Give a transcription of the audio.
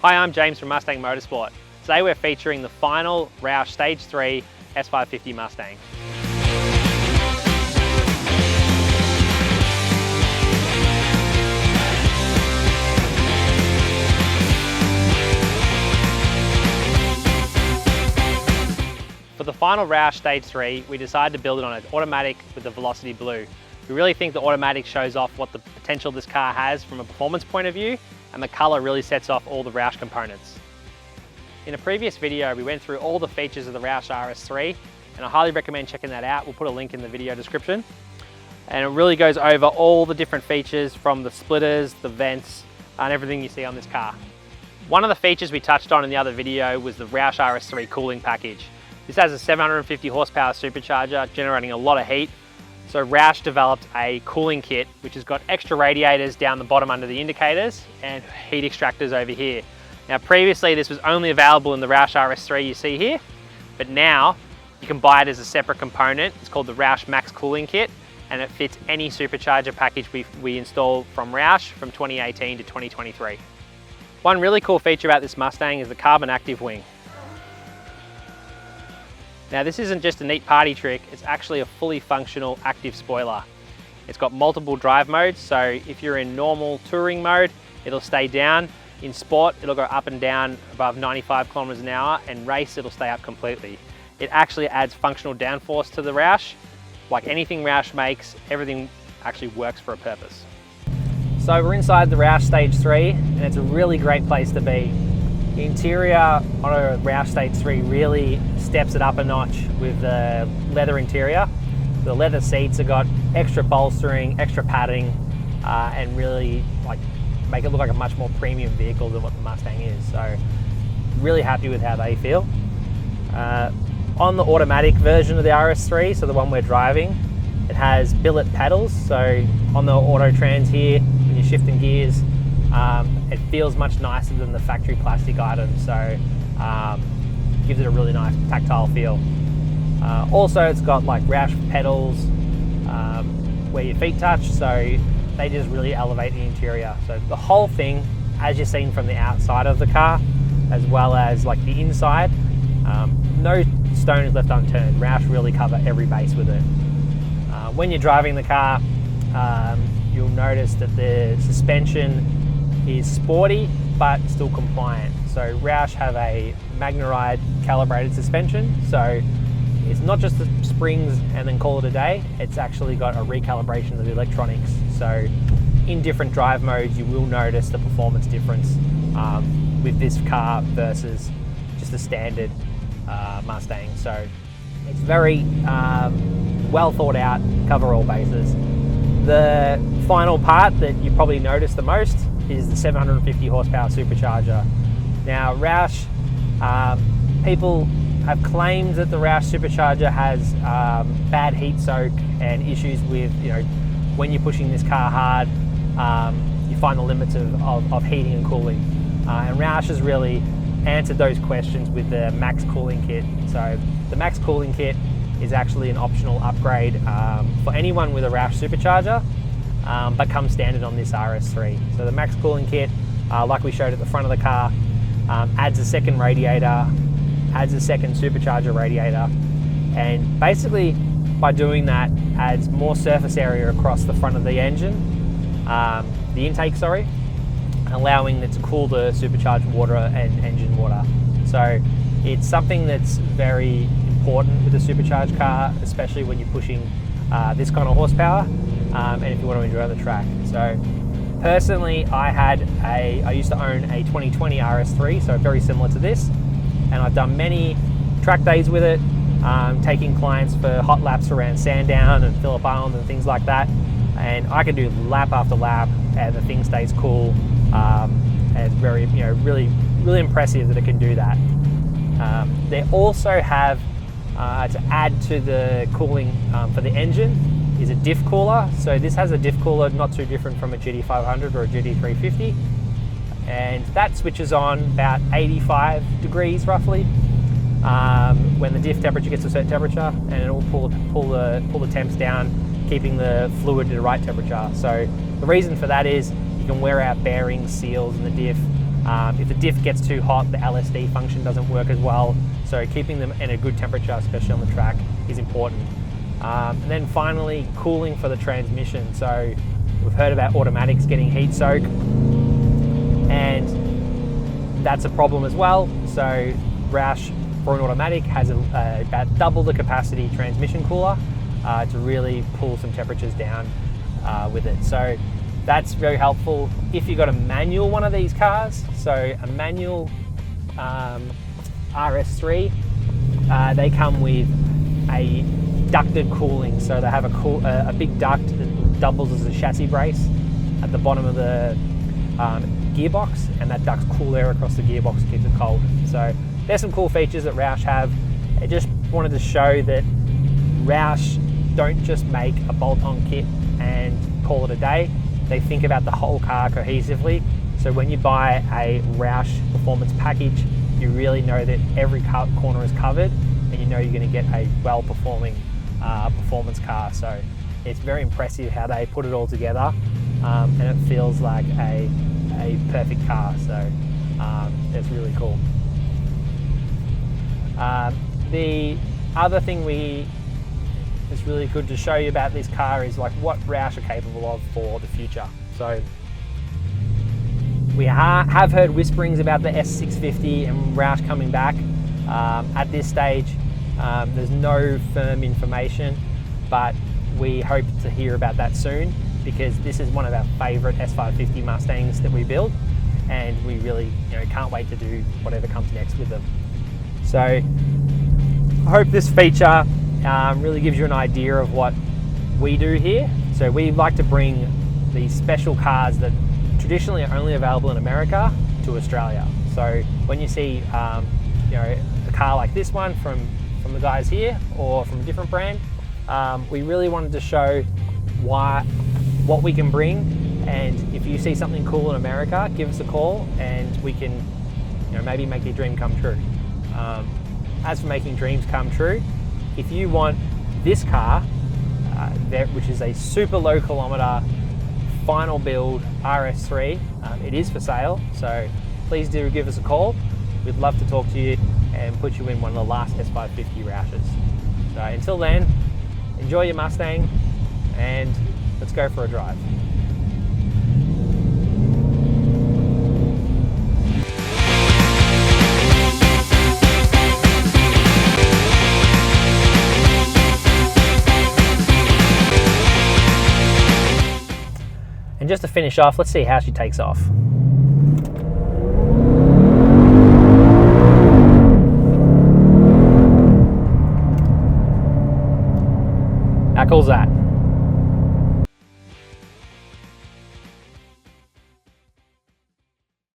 Hi, I'm James from Mustang Motorsport. Today we're featuring the final ROUSH Stage 3 S550 Mustang. For the final ROUSH Stage 3, we decided to build it on an automatic with the Velocity Blue. We really think the automatic shows off what the potential this car has from a performance point of view, and the colour really sets off all the ROUSH components. In a previous video, we went through all the features of the ROUSH RS3, and I highly recommend checking that out. We'll put a link in the video description. And it really goes over all the different features from the splitters, the vents, and everything you see on this car. One of the features we touched on in the other video was the ROUSH RS3 cooling package. This has a 750 horsepower supercharger generating a lot of heat. So ROUSH developed a cooling kit which has got extra radiators down the bottom under the indicators and heat extractors over here. Now previously this was only available in the ROUSH RS3 you see here, but now you can buy it as a separate component. It's called the ROUSH Max Cooling Kit, and it fits any supercharger package we install from ROUSH from 2018 to 2023. One really cool feature about this Mustang is the carbon active wing. Now this isn't just a neat party trick, it's actually a fully functional active spoiler. It's got multiple drive modes, so if you're in normal touring mode, it'll stay down. In sport, it'll go up and down above 95 kilometers an hour, and race, it'll stay up completely. It actually adds functional downforce to the ROUSH. Like anything ROUSH makes, everything actually works for a purpose. So we're inside the ROUSH Stage 3, and it's a really great place to be. The interior on a ROUSH Stage 3 really steps it up a notch with the leather interior. The leather seats have got extra bolstering, extra padding, and really make it look like a much more premium vehicle than what the Mustang is. So really happy with how they feel. On the automatic version of the RS3, so the one we're driving, it has billet pedals. So on the auto trans here, when you're shifting gears, it feels much nicer than the factory plastic items, so gives it a really nice tactile feel. Also, it's got like ROUSH pedals where your feet touch, so they just really elevate the interior. So the whole thing, as you've seen from the outside of the car, as well as like the inside, no stone is left unturned. ROUSH really cover every base with it. When you're driving the car, you'll notice that the suspension is sporty but still compliant. So ROUSH have a Magnaride calibrated suspension, so it's not just the springs and then call it a day, it's actually got a recalibration of the electronics. So in different drive modes you will notice the performance difference with this car versus just a standard Mustang. So it's very well thought out, cover all bases. The final part that you probably notice the most is the 750 horsepower supercharger. Now ROUSH, people have claimed that the ROUSH supercharger has bad heat soak and issues with, when you're pushing this car hard, you find the limits of heating and cooling. And ROUSH has really answered those questions with the Max Cooling Kit. So the Max Cooling Kit is actually an optional upgrade for anyone with a ROUSH supercharger, but comes standard on this RS3. So the Max Cooling Kit, like we showed at the front of the car, adds a second radiator, adds a second supercharger radiator, and basically by doing that adds more surface area across the front of the engine, the intake, sorry, allowing it to cool the supercharged water and engine water. So it's something that's very important with a supercharged car, especially when you're pushing this kind of horsepower, and if you want to enjoy the track. So personally, I used to own a 2020 RS3, so very similar to this, and I've done many track days with it, taking clients for hot laps around Sandown and Phillip Island and things like that, and I can do lap after lap and the thing stays cool, and it's very, really impressive that it can do that. They also have, to add to the cooling for the engine, is a diff cooler. So this has a diff cooler not too different from a GT500 or a GT350, and that switches on about 85 degrees roughly when the diff temperature gets to a certain temperature, and it will pull the temps down, keeping the fluid at the right temperature. So the reason for that is you can wear out bearings, seals in the diff, If the diff gets too hot, the LSD function doesn't work as well. So keeping them in a good temperature, especially on the track, is important. And then finally, cooling for the transmission. So we've heard about automatics getting heat soak, and that's a problem as well. So Roush, for an automatic, has about double the capacity transmission cooler to really pull some temperatures down with it. So that's very helpful if you've got a manual one of these cars. So a manual RS3, they come with a ducted cooling. So they have a big duct that doubles as a chassis brace at the bottom of the gearbox, and that ducts cool air across the gearbox to keep it cold. So there's some cool features that Roush have. I just wanted to show that Roush don't just make a bolt-on kit and call it a day. They think about the whole car cohesively. So when you buy a Roush performance package, you really know that every corner is covered, and you know you're going to get a well-performing performance car. So it's very impressive how they put it all together, and it feels like a perfect car. So it's really cool. The other thing it's really good to show you about this car is like what Roush are capable of for the future. So we have heard whisperings about the S650 and Roush coming back. At this stage, there's no firm information, but we hope to hear about that soon, because this is one of our favorite S550 Mustangs that we build, and we really can't wait to do whatever comes next with them. So I hope this feature really gives you an idea of what we do here. So we like to bring these special cars that traditionally are only available in America to Australia. So when you see a car like this one from the guys here, or from a different brand, we really wanted to show what we can bring. And if you see something cool in America, give us a call and we can maybe make your dream come true. As for making dreams come true, if you want this car, which is a super low kilometer final build RS3, it is for sale, so please do give us a call. We'd love to talk to you and put you in one of the last S550 Roushes. So until then, enjoy your Mustang and let's go for a drive. And just to finish off, let's see how she takes off. How cool is that?